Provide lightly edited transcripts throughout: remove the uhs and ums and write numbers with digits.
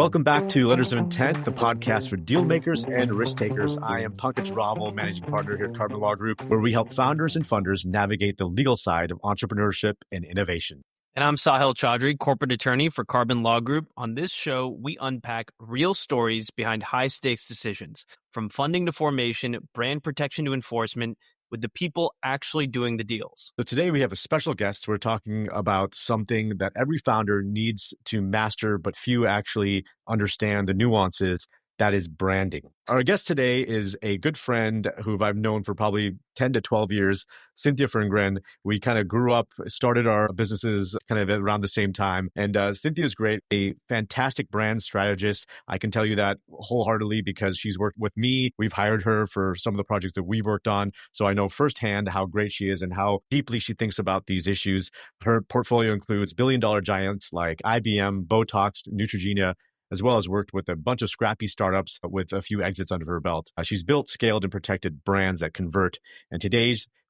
Welcome back to Letters of Intent, the podcast for deal makers and risk takers. I am Pankaj, managing partner here at Carbon Law Group, where we help founders and funders navigate the legal side of entrepreneurship and innovation. And I'm Sahil, Chaudry, corporate attorney for Carbon Law Group. On this show, we unpack real stories behind high-stakes decisions, from funding to formation, brand protection to enforcement, with the people actually doing the deals. So today we have a special guest. We're talking about something that every founder needs to master, but few actually understand the nuances. That is branding. Our guest today is a good friend who I've known for probably 10 to 12 years, Cynthia Ferngren. We kind of grew up, started our businesses kind of around the same time. And Cynthia's great, a fantastic brand strategist. I can tell you that wholeheartedly because she's worked with me. We've hired her for some of the projects that we've worked on. So I know firsthand how great she is and how deeply she thinks about these issues. Her portfolio includes billion-dollar giants like IBM, Botox, Neutrogena, as well as worked with a bunch of scrappy startups with a few exits under her belt. She's built, scaled, and protected brands that convert. And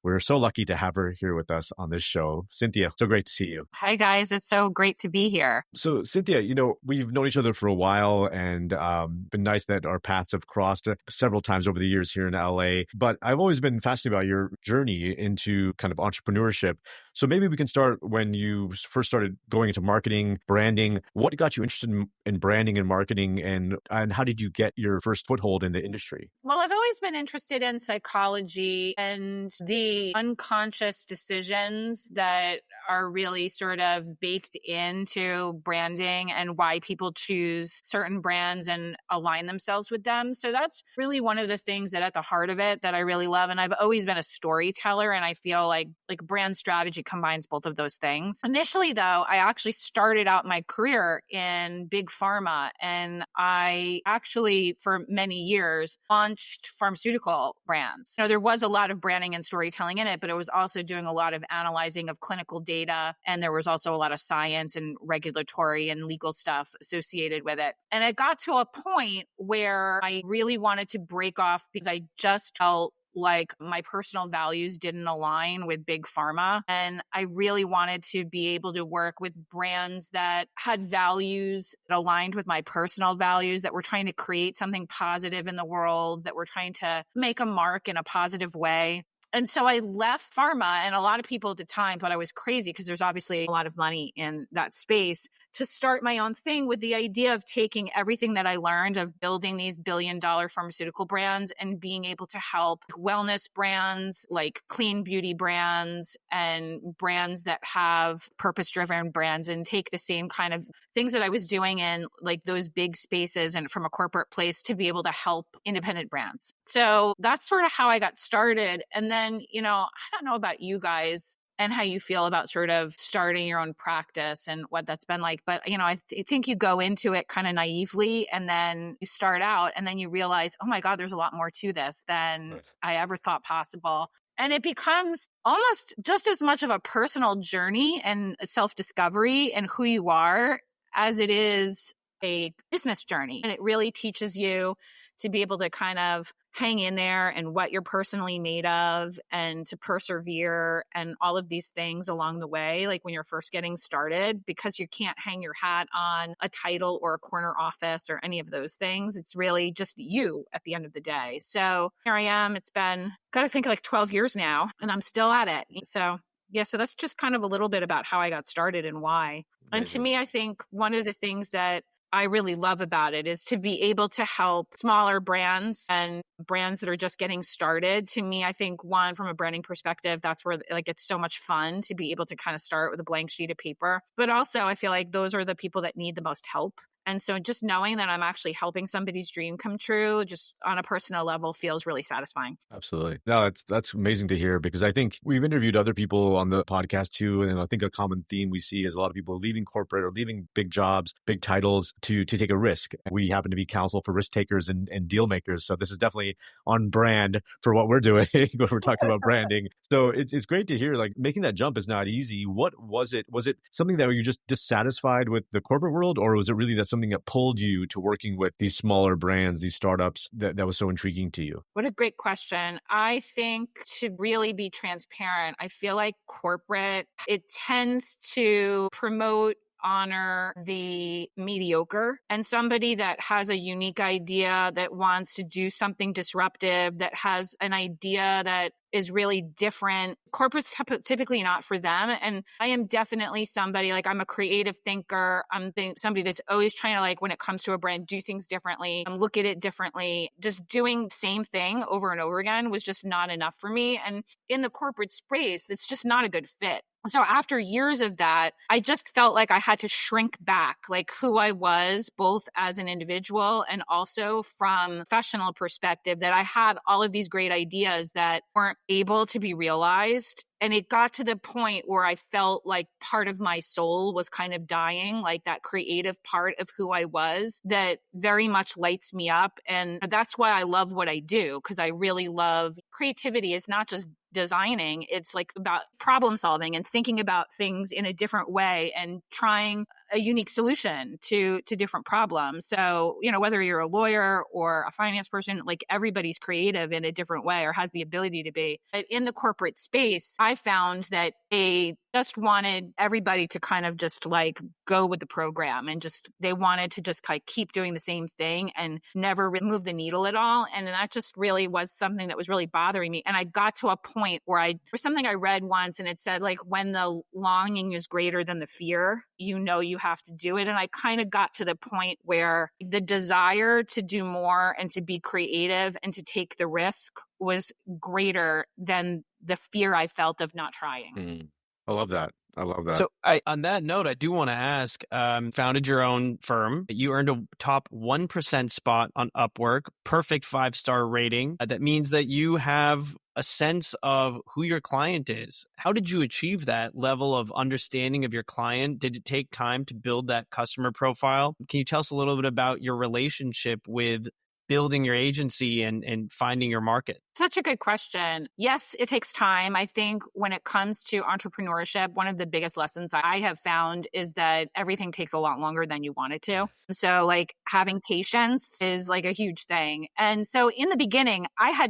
we're so lucky to have her here with us on this show. Cynthia, so great to see you. Hi, guys. It's so great to be here. So, Cynthia, we've known each other for a while and been nice that our paths have crossed several times over the years here in LA. But I've always been fascinated by your journey into kind of entrepreneurship. So maybe we can start when you first started going into marketing, branding. What got you interested in branding and marketing, and how did you get your first foothold in the industry? Well, I've always been interested in psychology and the unconscious decisions that are really sort of baked into branding and why people choose certain brands and align themselves with them. So that's really one of the things that at the heart of it that I really love. And I've always been a storyteller, and I feel like brand strategy combines both of those things. Initially, though, I actually started out my career in big pharma, and I actually, for many years, launched pharmaceutical brands. There was a lot of branding and storytelling in it, but it was also doing a lot of analyzing of clinical data. And there was also a lot of science and regulatory and legal stuff associated with it. And it got to a point where I really wanted to break off because I just felt like my personal values didn't align with big pharma. And I really wanted to be able to work with brands that had values that aligned with my personal values, that were trying to create something positive in the world, that were trying to make a mark in a positive way. And so I left pharma, and a lot of people at the time thought I was crazy because there's obviously a lot of money in that space, to start my own thing with the idea of taking everything that I learned of building these billion-dollar pharmaceutical brands and being able to help wellness brands, like clean beauty brands and brands that have purpose-driven brands, and take the same kind of things that I was doing in like those big spaces and from a corporate place to be able to help independent brands. So that's sort of how I got started. And then, I don't know about you guys and how you feel about sort of starting your own practice and what that's been like. But, I think you go into it kind of naively, and then you start out and then you realize, oh my God, there's a lot more to this than I ever thought possible. And it becomes almost just as much of a personal journey and self-discovery and who you are as it is a business journey. And it really teaches you to be able to kind of hang in there and what you're personally made of, and to persevere and all of these things along the way, like when you're first getting started, because you can't hang your hat on a title or a corner office or any of those things. It's really just you at the end of the day. So here I am. It's been, gotta think, like 12 years now, and I'm still at it. So that's just kind of a little bit about how I got started and why. Amazing. And to me, I think one of the things that I really love about it is to be able to help smaller brands and brands that are just getting started. To me, I think one, from a branding perspective, that's where it's so much fun to be able to kind of start with a blank sheet of paper. But also I feel like those are the people that need the most help. And so just knowing that I'm actually helping somebody's dream come true, just on a personal level, feels really satisfying. Absolutely. No, that's amazing to hear, because I think we've interviewed other people on the podcast too. And I think a common theme we see is a lot of people leaving corporate or leaving big jobs, big titles to take a risk. We happen to be counsel for risk takers and deal makers. So this is definitely on brand for what we're doing when we're talking about branding. So it's great to hear, like, making that jump is not easy. What was it? Was it something that you just dissatisfied with the corporate world, or was it really that something that pulled you to working with these smaller brands, these startups, that was so intriguing to you? What a great question. I think, to really be transparent, I feel like corporate, it tends to promote honor the mediocre and somebody that has a unique idea that wants to do something disruptive, that has an idea that is really different. Corporate's typically not for them. And I am definitely somebody, like I'm a creative thinker. I'm somebody that's always trying to, like, when it comes to a brand, do things differently, look at it differently. Just doing same thing over and over again was just not enough for me. And in the corporate space, it's just not a good fit. So after years of that, I just felt like I had to shrink back, like who I was, both as an individual and also from a professional perspective, that I had all of these great ideas that weren't able to be realized. And it got to the point where I felt like part of my soul was kind of dying, like that creative part of who I was that very much lights me up. And that's why I love what I do, because I really love creativity. Is not just designing. It's like about problem solving and thinking about things in a different way and trying a unique solution to different problems. So, whether you're a lawyer or a finance person, like everybody's creative in a different way or has the ability to be. But in the corporate space, I found that they just wanted everybody to kind of just like go with the program and they wanted to just like keep doing the same thing and never move the needle at all. And that just really was something that was really bothering me. And I got to a point where there's something I read once and it said, like, when the longing is greater than the fear, you have to do it. And I kind of got to the point where the desire to do more and to be creative and to take the risk was greater than the fear I felt of not trying. I love that. I love that. So on that note, I do want to ask, founded your own firm. You earned a top 1% spot on Upwork, perfect 5-star rating. That means that you have a sense of who your client is. How did you achieve that level of understanding of your client? Did it take time to build that customer profile? Can you tell us a little bit about your relationship with building your agency and finding your market? Such a good question. Yes, it takes time. I think when it comes to entrepreneurship, one of the biggest lessons I have found is that everything takes a lot longer than you want it to. So like having patience is like a huge thing. And so in the beginning, I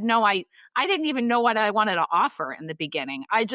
didn't even know what I wanted to offer in the beginning. I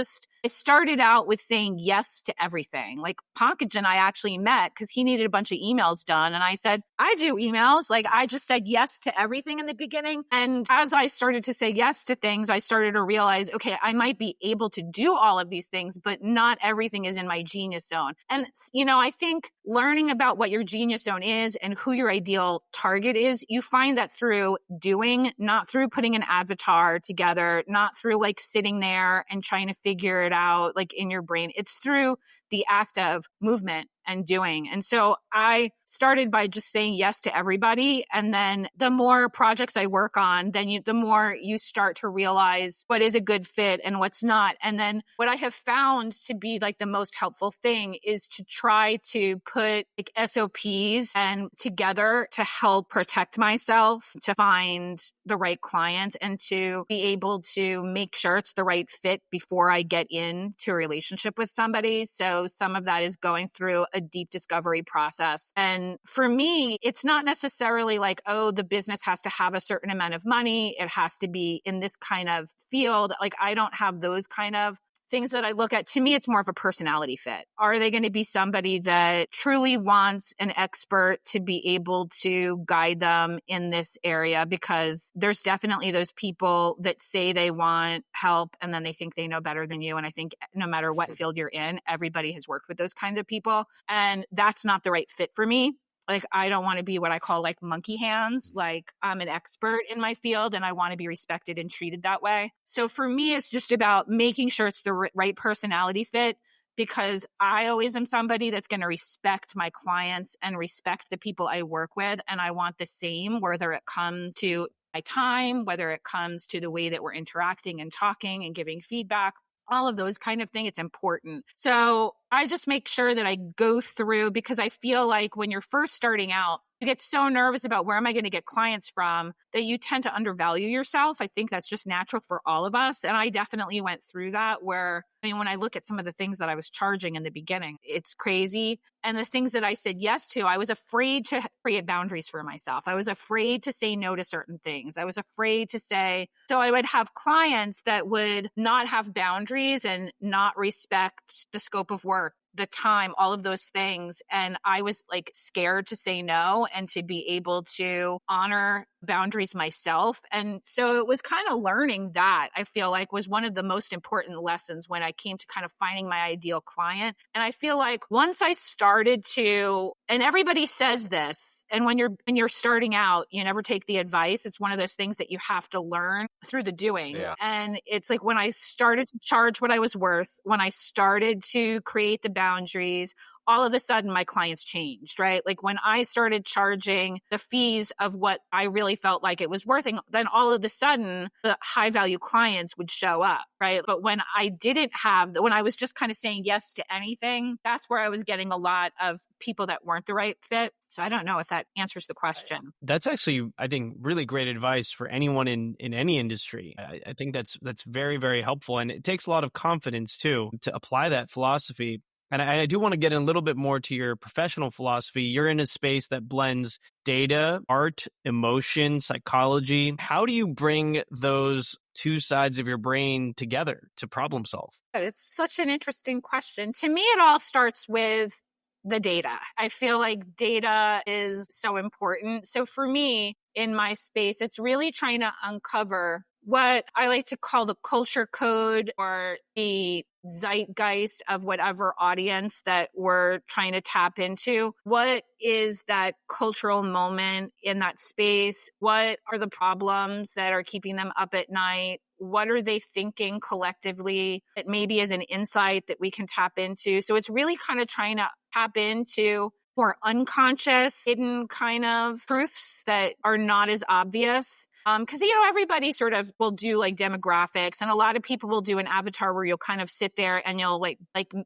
started out with saying yes to everything. Like Pankaj and I actually met because he needed a bunch of emails done. And I said, I do emails. Like I just said yes to everything in the beginning. And as I started to say yes to things, I started to realize, okay, I might be able to do all of these things, but not everything is in my genius zone. And, I think learning about what your genius zone is and who your ideal target is, you find that through doing, not through putting an avatar together, not through like sitting there and trying to figure it out like in your brain. It's through the act of movement and doing. And so I started by just saying yes to everybody. And then the more projects I work on, then the more you start to realize what is a good fit and what's not. And then what I have found to be like the most helpful thing is to try to put like SOPs and together to help protect myself, to find the right client and to be able to make sure it's the right fit before I get into a relationship with somebody. So some of that is going through a deep discovery process. And for me, it's not necessarily like, oh, the business has to have a certain amount of money. It has to be in this kind of field. Like I don't have those kind of things that I look at. To me, it's more of a personality fit. Are they going to be somebody that truly wants an expert to be able to guide them in this area? Because there's definitely those people that say they want help and then they think they know better than you. And I think no matter what field you're in, everybody has worked with those kinds of people. And that's not the right fit for me. Like, I don't want to be what I call like monkey hands. Like I'm an expert in my field and I want to be respected and treated that way. So for me, it's just about making sure it's the right personality fit, because I always am somebody that's going to respect my clients and respect the people I work with. And I want the same, whether it comes to my time, whether it comes to the way that we're interacting and talking and giving feedback. All of those kind of things, it's important. So I just make sure that I go through, because I feel like when you're first starting out, you get so nervous about where am I going to get clients from that you tend to undervalue yourself. I think that's just natural for all of us. And I definitely went through that where, when I look at some of the things that I was charging in the beginning, it's crazy. And the things that I said yes to, I was afraid to create boundaries for myself. I was afraid to say no to certain things. I was afraid to say, so I would have clients that would not have boundaries and not respect the scope of work the time, all of those things. And I was like scared to say no and to be able to honor boundaries myself. And so it was kind of learning that, I feel like, was one of the most important lessons when I came to kind of finding my ideal client. And I feel like once I started to, and everybody says this, and when you're starting out, you never take the advice. It's one of those things that you have to learn through the doing. Yeah. And it's like when I started to charge what I was worth, when I started to create the boundaries, all of a sudden my clients changed, right? Like when I started charging the fees of what I really felt like it was worth, then all of a sudden the high value clients would show up, right? But when when I was just kind of saying yes to anything, that's where I was getting a lot of people that weren't the right fit. So I don't know if that answers the question. That's actually, I think, really great advice for anyone in any industry. I think that's very, very helpful. And it takes a lot of confidence too to apply that philosophy. And I do want to get in a little bit more to your professional philosophy. You're in a space that blends data, art, emotion, psychology. How do you bring those two sides of your brain together to problem solve? It's such an interesting question. To me, it all starts with the data. I feel like data is so important. So for me, in my space, it's really trying to uncover what I like to call the culture code or the zeitgeist of whatever audience that we're trying to tap into. What is that cultural moment in that space? What are the problems that are keeping them up at night? What are they thinking collectively that maybe is an insight that we can tap into? So it's really kind of trying to tap into more unconscious, hidden kind of truths that are not as obvious. Because, everybody sort of will do like demographics, and a lot of people will do an avatar where you'll kind of sit there and you'll like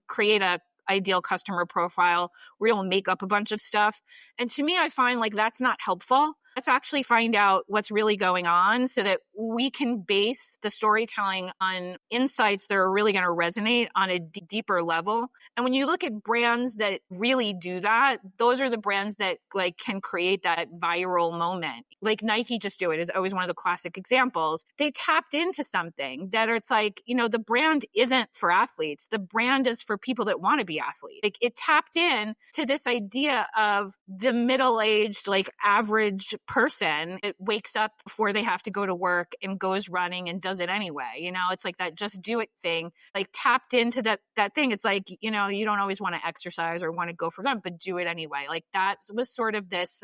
create a ideal customer profile where you'll make up a bunch of stuff. And to me, I find like that's not helpful. Let's actually find out what's really going on so that we can base the storytelling on insights that are really going to resonate on a deeper level. And when you look at brands that really do that, those are the brands that like can create that viral moment. Like Nike Just Do It is always one of the classic examples. They tapped into something that it's like, the brand isn't for athletes. The brand is for people that want to be athletes. Like it tapped in to this idea of the middle-aged, like average person. It wakes up before they have to go to work and goes running and does it anyway. It's like that just do it thing, like tapped into that thing. It's like, you don't always want to exercise or want to go for them, but do it anyway. Like that was sort of this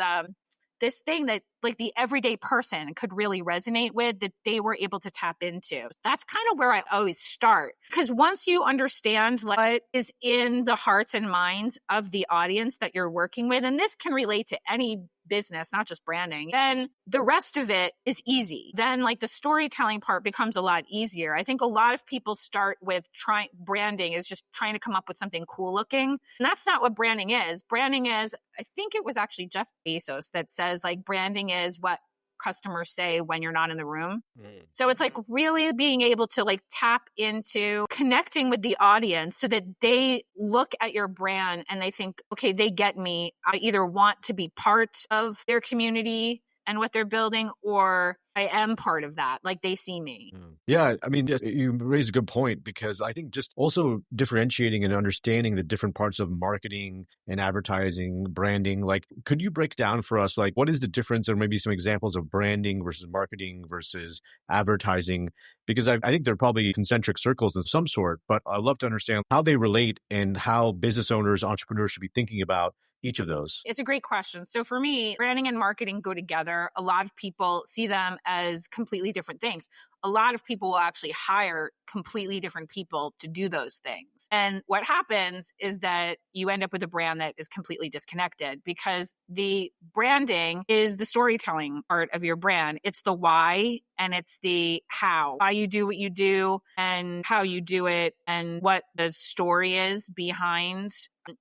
thing that like the everyday person could really resonate with, that they were able to tap into. That's kind of where I always start. Because once you understand what is in the hearts and minds of the audience that you're working with, and this can relate to any business, not just branding, then the rest of it is easy. Then like the storytelling part becomes a lot easier. I think a lot of people start with branding is just trying to come up with something cool looking. And that's not what branding is. Branding is, I think it was actually Jeff Bezos that says like branding is what customers say when you're not in the room. So it's like really being able to like tap into connecting with the audience so that they look at your brand and they think, okay, they get me. I either want to be part of their community and what they're building, or I am part of that. Like they see me. Yeah. I mean, yes, you raise a good point, because I think just also differentiating and understanding the different parts of marketing and advertising, branding, like, could you break down for us, like, what is the difference, or maybe some examples of branding versus marketing versus advertising? Because I think they're probably concentric circles of some sort, but I'd love to understand how they relate and how business owners, entrepreneurs should be thinking about each of those. It's a great question. So for me, branding and marketing go together. A lot of people see them as completely different things. A lot of people will actually hire completely different people to do those things. And what happens is that you end up with a brand that is completely disconnected, because the branding is the storytelling part of your brand. It's the why and it's the how. Why you do what you do and how you do it and what the story is behind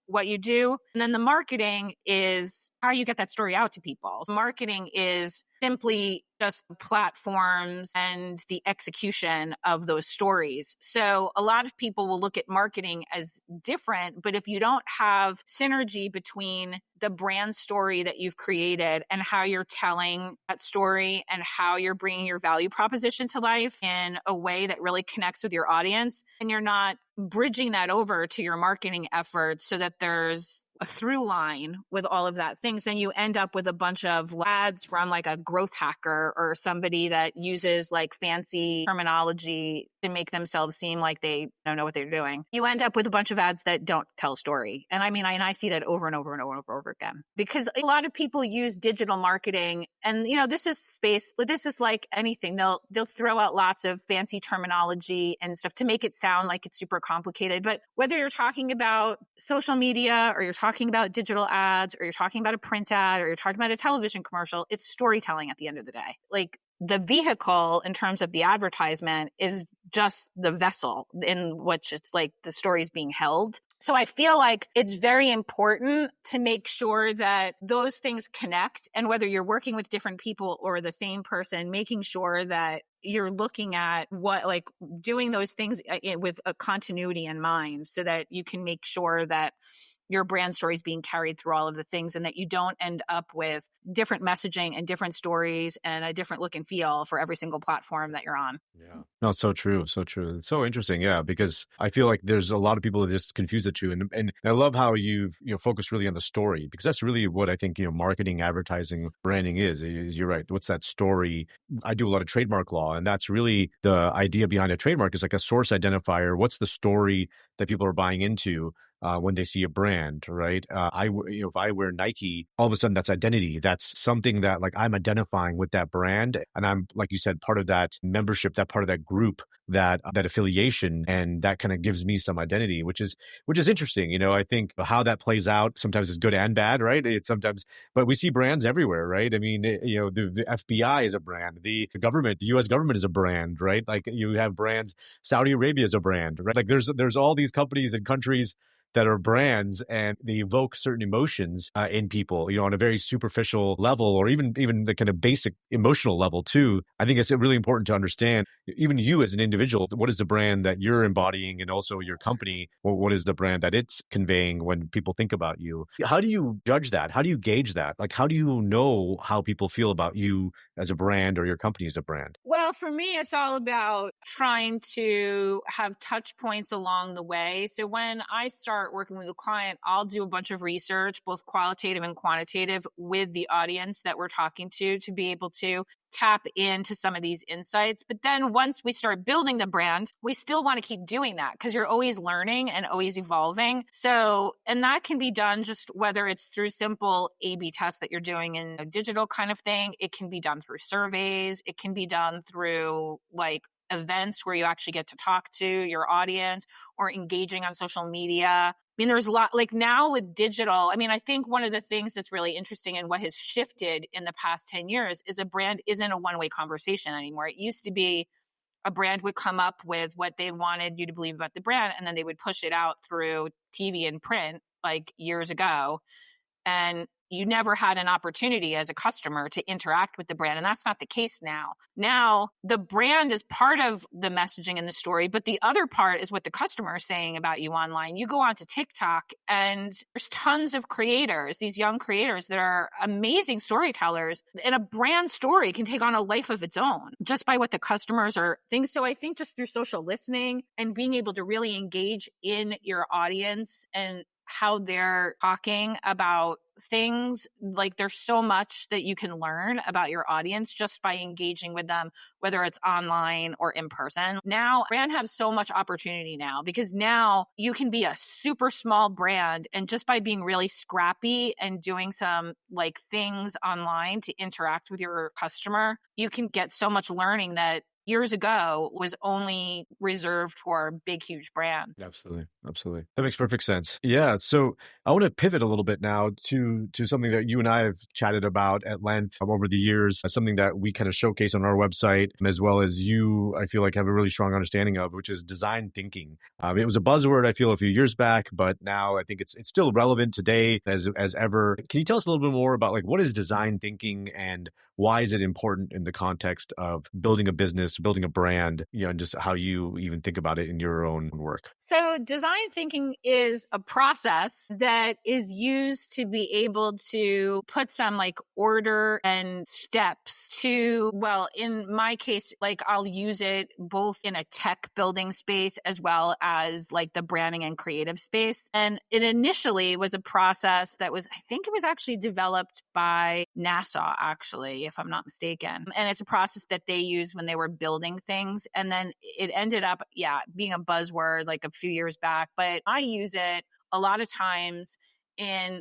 what you do. And then the marketing is how you get that story out to people. Marketing is simply just platforms and the execution of those stories. So a lot of people will look at marketing as different, but if you don't have synergy between the brand story that you've created and how you're telling that story and how you're bringing your value proposition to life in a way that really connects with your audience, and you're not bridging that over to your marketing efforts so that there's a through line with all of that things, then you end up with a bunch of ads from like a growth hacker or somebody that uses like fancy terminology to make themselves seem like they don't know what they're doing. You end up with a bunch of ads that don't tell a story. And I mean, I see that over and over and over and over again, because a lot of people use digital marketing, and this is space, but this is like anything. They'll throw out lots of fancy terminology and stuff to make it sound like it's super complicated. But whether you're talking about social media, or you're talking about digital ads, or you're talking about a print ad, or you're talking about a television commercial, it's storytelling at the end of the day. Like, the vehicle in terms of the advertisement is just the vessel in which it's like the story is being held. So I feel like it's very important to make sure that those things connect. And whether you're working with different people or the same person, making sure that you're looking at what, like, doing those things with a continuity in mind, so that you can make sure that your brand story is being carried through all of the things, and that you don't end up with different messaging and different stories and a different look and feel for every single platform that you're on. Yeah. No, so true. So true. It's so interesting. Yeah. Because I feel like there's a lot of people that just confuse the two. And I love how you've, focused really on the story, because that's really what I think, marketing, advertising, branding is. You're right. What's that story? I do a lot of trademark law, and that's really the idea behind a trademark, is like a source identifier. What's the story that people are buying into when they see a brand, right? If I wear Nike, all of a sudden that's identity. That's something that, like, I'm identifying with that brand, and I'm, like you said, part of that membership, that part of that group, that affiliation, and that kind of gives me some identity, which is interesting. I think how that plays out sometimes is good and bad, right? But we see brands everywhere, right? I mean, the FBI is a brand, the government, the U.S. government is a brand, right? Like, you have brands, Saudi Arabia is a brand, right? Like, there's all these companies and countries that are brands, and they evoke certain emotions in people, on a very superficial level, or even the kind of basic emotional level too. I think it's really important to understand, even you as an individual, what is the brand that you're embodying, and also your company, what is the brand that it's conveying when people think about you? How do you judge that? How do you gauge that? Like, how do you know how people feel about you as a brand, or your company as a brand? Well, for me, it's all about trying to have touch points along the way. So when I start working with a client, I'll do a bunch of research, both qualitative and quantitative, with the audience that we're talking to be able to tap into some of these insights. But then once we start building the brand, we still want to keep doing that, because you're always learning and always evolving. So, and that can be done just whether it's through simple A/B tests that you're doing in a digital kind of thing. It can be done through surveys. It can be done through like events where you actually get to talk to your audience, or engaging on social media. I mean, there's a lot, like, now with digital. I mean, I think one of the things that's really interesting and what has shifted in the past 10 years is a brand isn't a one-way conversation anymore. It used to be a brand would come up with what they wanted you to believe about the brand, and then they would push it out through TV and print, like, years ago. And you never had an opportunity as a customer to interact with the brand. And that's not the case now. Now, the brand is part of the messaging and the story, but the other part is what the customer is saying about you online. You go onto TikTok, and there's tons of creators, these young creators that are amazing storytellers, and a brand story can take on a life of its own just by what the customers are thinking. So I think just through social listening and being able to really engage in your audience and how they're talking about things, like, there's so much that you can learn about your audience just by engaging with them, whether it's online or in person. Now, brand have so much opportunity now, because now you can be a super small brand, and just by being really scrappy and doing some like things online to interact with your customer, you can get so much learning that years ago was only reserved for big, huge brands. Absolutely. Absolutely. That makes perfect sense. Yeah. So I want to pivot a little bit now to something that you and I have chatted about at length over the years, something that we kind of showcase on our website, as well as you, I feel like, have a really strong understanding of, which is design thinking. It was a buzzword, I feel, a few years back, but now I think it's still relevant today as ever. Can you tell us a little bit more about, like, what is design thinking, and why is it important in the context of building a business, building a brand, and just how you even think about it in your own work? So design thinking is a process that that is used to be able to put some like order and steps to, well, in my case, like I'll use it both in a tech building space as well as like the branding and creative space. And it initially was a process that was, I think it was actually developed by NASA, actually, if I'm not mistaken. And it's a process that they used when they were building things. And then it ended up, being a buzzword like a few years back. But I use it a lot of times in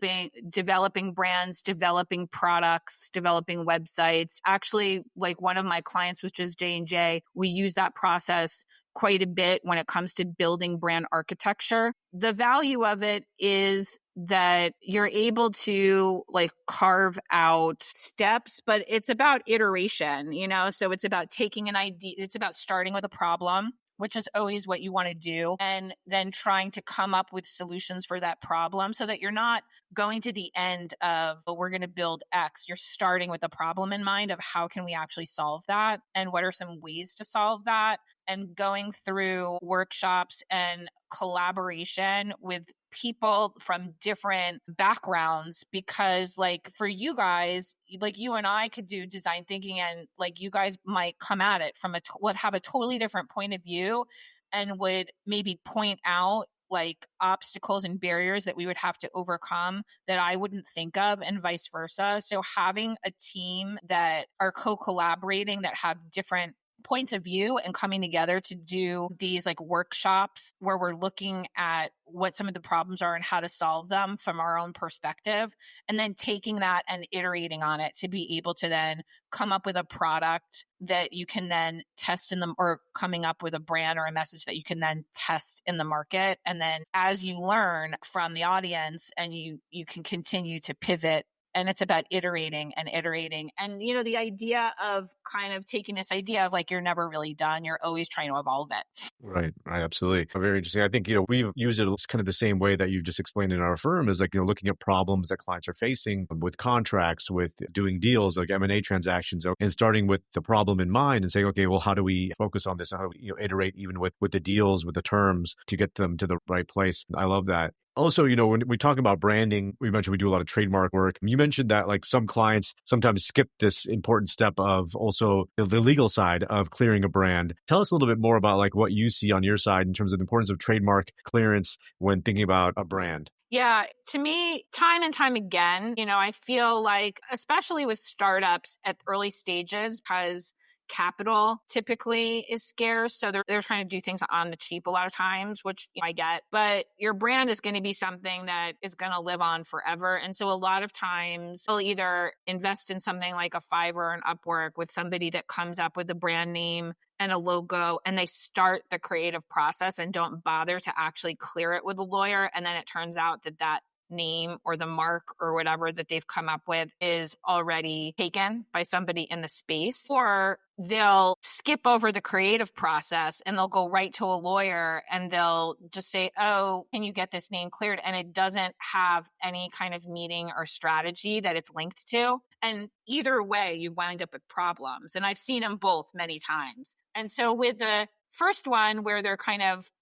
developing brands, developing products, developing websites. Actually, like one of my clients was just J&J. We use that process quite a bit when it comes to building brand architecture. The value of it is that you're able to like carve out steps, but it's about iteration, so it's about taking an idea. It's about starting with a problem, which is always what you want to do, and then trying to come up with solutions for that problem so that you're not going to the end of, well, we're going to build X. You're starting with a problem in mind of how can we actually solve that and what are some ways to solve that, and going through workshops and collaboration with people from different backgrounds, because like for you guys, like you and I could do design thinking, and like you guys might come at it from would have a totally different point of view and would maybe point out like obstacles and barriers that we would have to overcome that I wouldn't think of, and vice versa. So having a team that are co-collaborating, that have different points of view and coming together to do these like workshops where we're looking at what some of the problems are and how to solve them from our own perspective, and then taking that and iterating on it to be able to then come up with a product that you can then test in them, or coming up with a brand or a message that you can then test in the market. And then as you learn from the audience, and you can continue to pivot. And it's about iterating and iterating. And, the idea of kind of taking this idea of like, you're never really done. You're always trying to evolve it. Right. Absolutely. Very interesting. I think, we've used it kind of the same way that you've just explained in our firm, is like, looking at problems that clients are facing with contracts, with doing deals, like M&A transactions, and starting with the problem in mind and saying, okay, well, how do we focus on this? How do we, iterate even with the deals, with the terms to get them to the right place? I love that. Also, when we talk about branding, we mentioned we do a lot of trademark work. You mentioned that like some clients sometimes skip this important step of also the legal side of clearing a brand. Tell us a little bit more about like what you see on your side in terms of the importance of trademark clearance when thinking about a brand. Yeah, to me, time and time again, I feel like, especially with startups at early stages, because capital typically is scarce. So they're trying to do things on the cheap a lot of times, which I get. But your brand is going to be something that is going to live on forever. And so a lot of times they'll either invest in something like a Fiverr or an Upwork with somebody that comes up with a brand name and a logo, and they start the creative process and don't bother to actually clear it with a lawyer. And then it turns out that name or the mark or whatever that they've come up with is already taken by somebody in the space. Or they'll skip over the creative process and they'll go right to a lawyer and they'll just say, oh, can you get this name cleared? And it doesn't have any kind of meaning or strategy that it's linked to. And either way, you wind up with problems. And I've seen them both many times. And so with the first one, where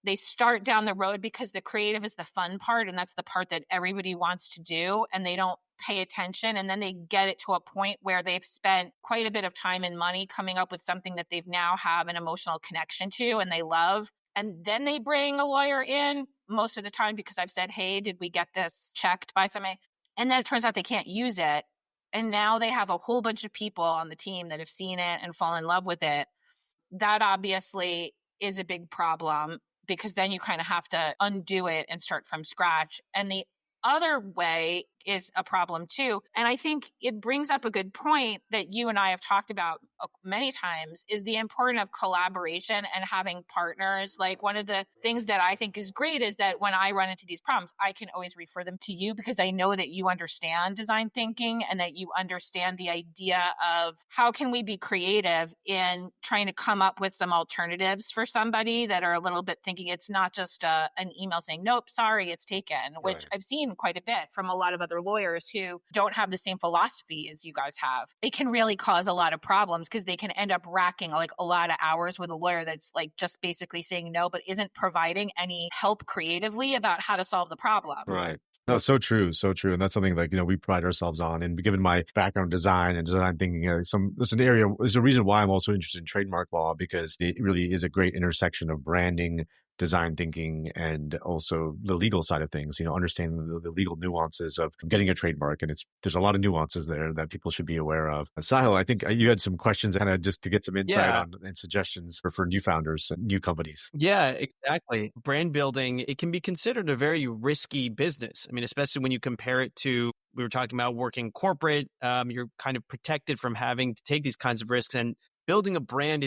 they start down the road because the creative is the fun part, and that's the part that everybody wants to do, and they don't pay attention. And then they get it to a point where they've spent quite a bit of time and money coming up with something that they've now have an emotional connection to and they love. And then they bring a lawyer in most of the time because I've said, hey, did we get this checked by somebody? And then it turns out they can't use it. And now they have a whole bunch of people on the team that have seen it and fallen in love with it. That obviously is a big problem, because then you kind of have to undo it and start from scratch. And the other way is a problem too. And I think it brings up a good point that you and I have talked about many times, is the importance of collaboration and having partners. Like, one of the things that I think is great is that when I run into these problems, I can always refer them to you, because I know that you understand design thinking and that you understand the idea of how can we be creative in trying to come up with some alternatives for somebody that are a little bit thinking it's not just an email saying, nope, sorry, it's taken, which I've seen quite a bit from a lot of other other lawyers who don't have the same philosophy as you guys have, it can really cause a lot of problems because they can end up racking like a lot of hours with a lawyer that's like just basically saying no, but isn't providing any help creatively about how to solve the problem. Right. No, so true, so true. And that's something like, we pride ourselves on. And given my background in design and design thinking, there's an area, there's a reason why I'm also interested in trademark law, because it really is a great intersection of branding, design thinking, and also the legal side of things, understanding the legal nuances of getting a trademark. And there's a lot of nuances there that people should be aware of. Sahil, I think you had some questions kind of just to get some insight on and suggestions for new founders and new companies. Yeah, exactly. Brand building, it can be considered a very risky business. I mean, especially when you compare it to, we were talking about working corporate, you're kind of protected from having to take these kinds of risks. And building a brand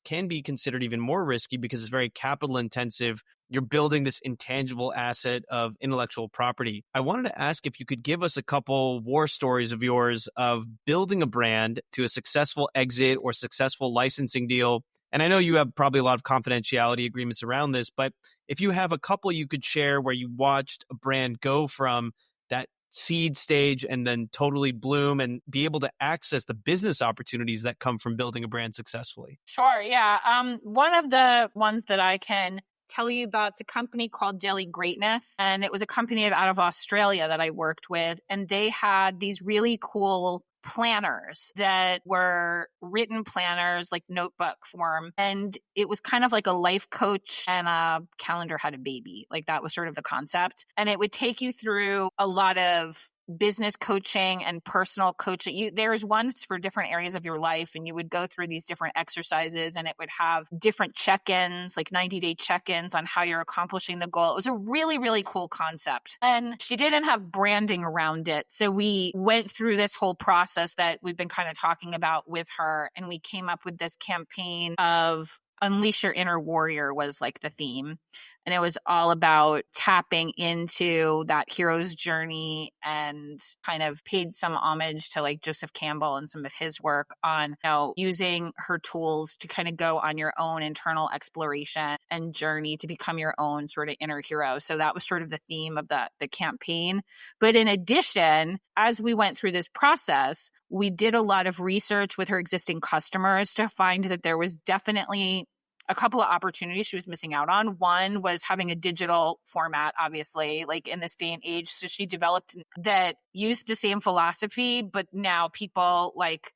can be considered even more risky because it's very capital intensive. You're building this intangible asset of intellectual property. I wanted to ask if you could give us a couple war stories of yours of building a brand to a successful exit or successful licensing deal. And I know you have probably a lot of confidentiality agreements around this, but if you have a couple you could share where you watched a brand go from that seed stage and then totally bloom and be able to access the business opportunities that come from building a brand successfully. Sure. Yeah. One of the ones that I can tell you about, it's a company called Daily Greatness. And it was a company out of Australia that I worked with. And they had these really cool planners that were written planners, like notebook form. And it was kind of like a life coach and a calendar had a baby. Like that was sort of the concept. And it would take you through a lot of business coaching and personal coaching. There's ones for different areas of your life, and you would go through these different exercises, and it would have different check-ins, like 90-day check-ins on how you're accomplishing the goal. It was a really, really cool concept. And she didn't have branding around it. So we went through this whole process that we've been kind of talking about with her, and we came up with this campaign of Unleash Your Inner Warrior was like the theme. And it was all about tapping into that hero's journey and kind of paid some homage to like Joseph Campbell and some of his work on using her tools to kind of go on your own internal exploration and journey to become your own sort of inner hero. So that was sort of the theme of the campaign. But in addition, as we went through this process, we did a lot of research with her existing customers to find that there was definitely a couple of opportunities she was missing out on. One was having a digital format, obviously, like in this day and age. So she developed that used the same philosophy, but now people like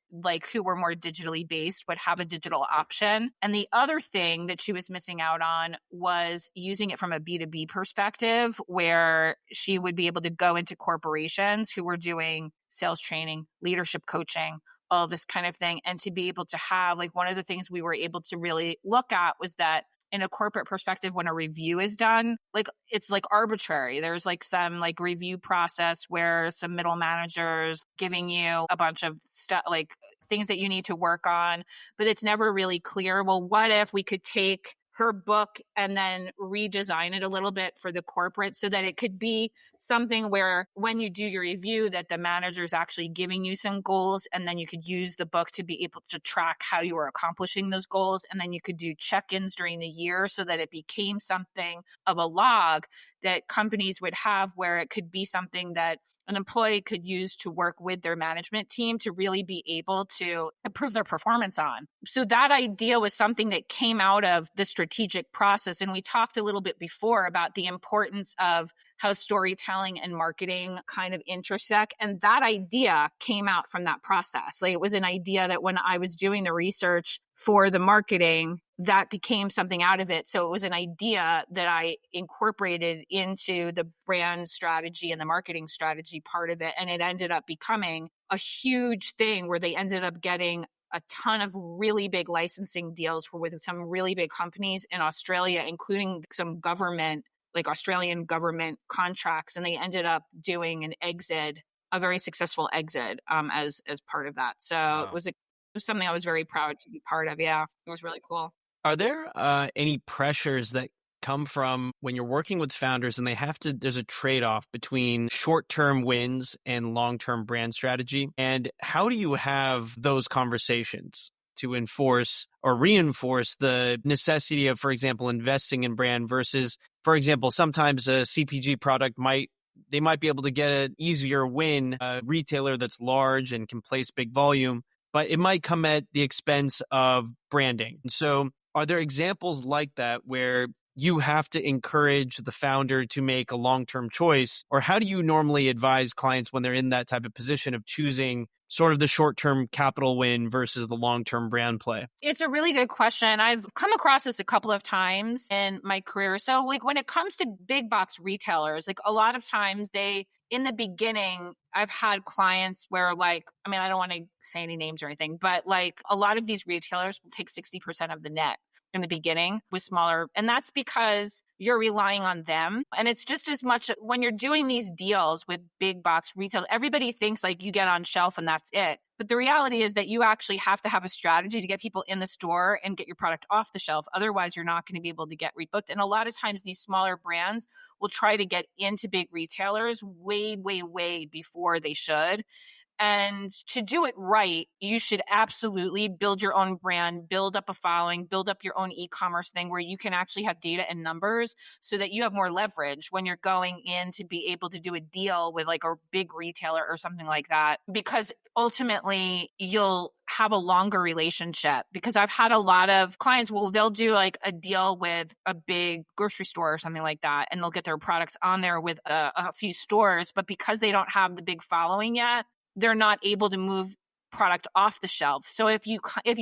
who were more digitally based would have a digital option. And the other thing that she was missing out on was using it from a B2B perspective, where she would be able to go into corporations who were doing sales training, leadership coaching, all this kind of thing. And to be able to have, like, one of the things we were able to really look at was that in a corporate perspective, when a review is done, like it's like arbitrary. There's like some like review process where some middle managers giving you a bunch of stuff, like things that you need to work on, but it's never really clear. Well, what if we could take her book and then redesign it a little bit for the corporate so that it could be something where when you do your review that the manager is actually giving you some goals, and then you could use the book to be able to track how you are accomplishing those goals. And then you could do check-ins during the year so that it became something of a log that companies would have, where it could be something that an employee could use to work with their management team to really be able to improve their performance on. So that idea was something that came out of the strategic process. And we talked a little bit before about the importance of how storytelling and marketing kind of intersect. And that idea came out from that process. Like, it was an idea that when I was doing the research for the marketing, that became something out of it. So it was an idea that I incorporated into the brand strategy and the marketing strategy part of it. And it ended up becoming a huge thing where they ended up getting a ton of really big licensing deals with some really big companies in Australia, including some government, like Australian government contracts. And they ended up doing an exit, a very successful exit as part of that. So Wow. it was something I was very proud to be part of. Yeah, it was really cool. Are there any pressures that come from when you're working with founders and there's a trade-off between short-term wins and long-term brand strategy? And how do you have those conversations to enforce or reinforce the necessity of, for example, investing in brand versus, for example, sometimes a CPG product might they might be able to get an easier win, a retailer that's large and can place big volume, but it might come at the expense of branding. And so are there examples like that where you have to encourage the founder to make a long-term choice? Or how do you normally advise clients when they're in that type of position of choosing sort of the short-term capital win versus the long-term brand play? It's a really good question. I've come across this a couple of times in my career. So like when it comes to big box retailers, like a lot of times in the beginning, I've had clients where like, I mean, I don't want to say any names or anything, but like a lot of these retailers will take 60% of the net in the beginning with smaller. And that's because you're relying on them. And it's just as much when you're doing these deals with big box retail, everybody thinks like you get on shelf and that's it. But the reality is that you actually have to have a strategy to get people in the store and get your product off the shelf. Otherwise, you're not going to be able to get rebooked. And a lot of times these smaller brands will try to get into big retailers way, way, way before they should. And to do it right, you should absolutely build your own brand, build up a following, build up your own e-commerce thing where you can actually have data and numbers so that you have more leverage when you're going in to be able to do a deal with like a big retailer or something like that. Because ultimately you'll have a longer relationship. Because I've had a lot of clients, they'll do like a deal with a big grocery store or something like that, and they'll get their products on there with a few stores. But because they don't have the big following yet, they're not able to move product off the shelf. So if you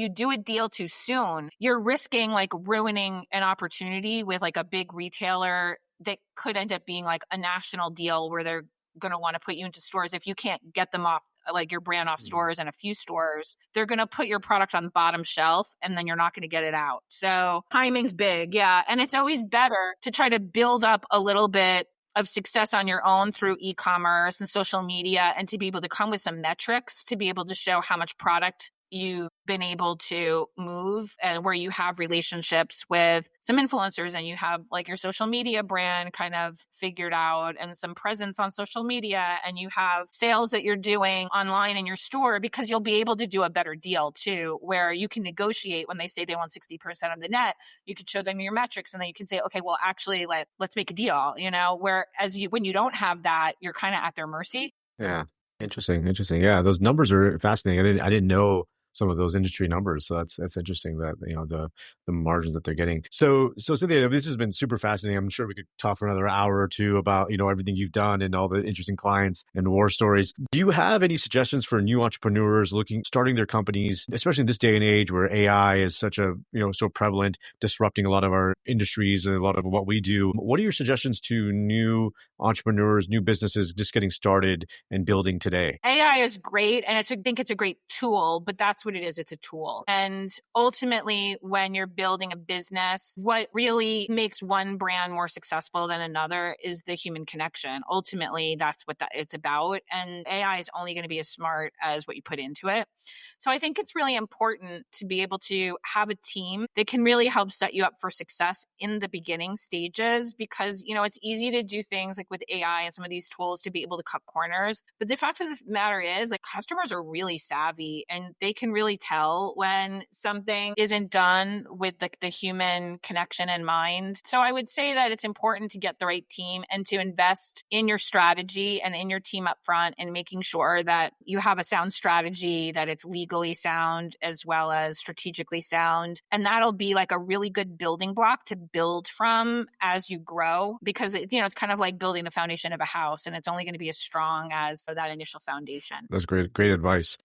do a deal too soon, you're risking like ruining an opportunity with like a big retailer that could end up being like a national deal where they're going to want to put you into stores. If you can't get them off, like your brand off stores and a few stores, they're going to put your product on the bottom shelf and then you're not going to get it out. So timing's big. Yeah. And it's always better to try to build up a little bit of success on your own through e-commerce and social media, and to be able to come with some metrics to be able to show how much product you've been able to move, and where you have relationships with some influencers and you have like your social media brand kind of figured out and some presence on social media, and you have sales that you're doing online in your store, because you'll be able to do a better deal too, where you can negotiate when they say they want 60% of the net. You could show them your metrics and then you can say, okay, well, actually, let's make a deal, whereas when you don't have that, you're kind of at their mercy. Yeah. Interesting. Yeah. Those numbers are fascinating. I didn't know some of those industry numbers. So that's interesting that, the margins that they're getting. So Cynthia, this has been super fascinating. I'm sure we could talk for another hour or two about, everything you've done and all the interesting clients and war stories. Do you have any suggestions for new entrepreneurs starting their companies, especially in this day and age where AI is such so prevalent, disrupting a lot of our industries and a lot of what we do? What are your suggestions to new entrepreneurs, new businesses just getting started and building today? AI is great, and I think it's a great tool, but that's what it is. It's a tool. And ultimately, when you're building a business, what really makes one brand more successful than another is the human connection. Ultimately, that's what it's about. And AI is only going to be as smart as what you put into it. So I think it's really important to be able to have a team that can really help set you up for success in the beginning stages, because, it's easy to do things like with AI and some of these tools to be able to cut corners. But the fact of the matter is, like, customers are really savvy and they can really tell when something isn't done with the human connection in mind. So I would say that it's important to get the right team and to invest in your strategy and in your team up front, and making sure that you have a sound strategy, that it's legally sound as well as strategically sound. And that'll be like a really good building block to build from as you grow, because it's kind of like building the foundation of a house, and it's only going to be as strong as that initial foundation. That's great advice.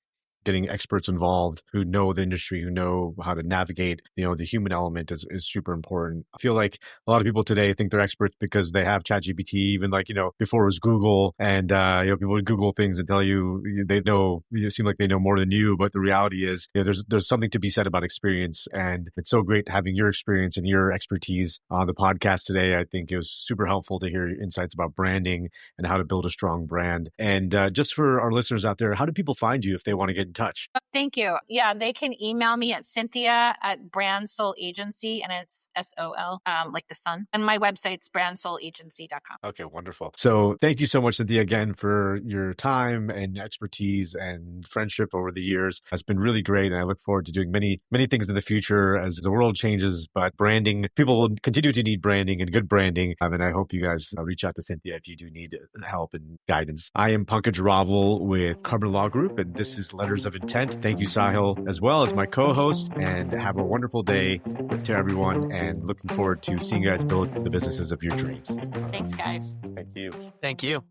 Getting experts involved who know the industry, who know how to navigate, the human element is super important. I feel like a lot of people today think they're experts because they have ChatGPT, even before it was Google, and people would Google things and tell you they know, seem like they know more than you. But the reality is, there's something to be said about experience, and it's so great having your experience and your expertise on the podcast today. I think it was super helpful to hear your insights about branding and how to build a strong brand. And just for our listeners out there, how do people find you if they want to get in touch. Thank you. Yeah, they can email me at Cynthia@BrandSoulAgency, and it's SOL, like the sun. And my website's brandsoulagency.com. Okay, wonderful. So thank you so much, Cynthia, again, for your time and expertise and friendship over the years. It's been really great. And I look forward to doing many, many things in the future as the world changes. But branding, people will continue to need branding and good branding. And I hope you guys reach out to Cynthia if you do need help and guidance. I am Pankaj Raval with Carbon Law Group, and this is Letters of Intent. Thank you, Sahil, as well as my co-host, and have a wonderful day to everyone, and looking forward to seeing you guys build the businesses of your dreams. Thanks, guys. Thank you. Thank you.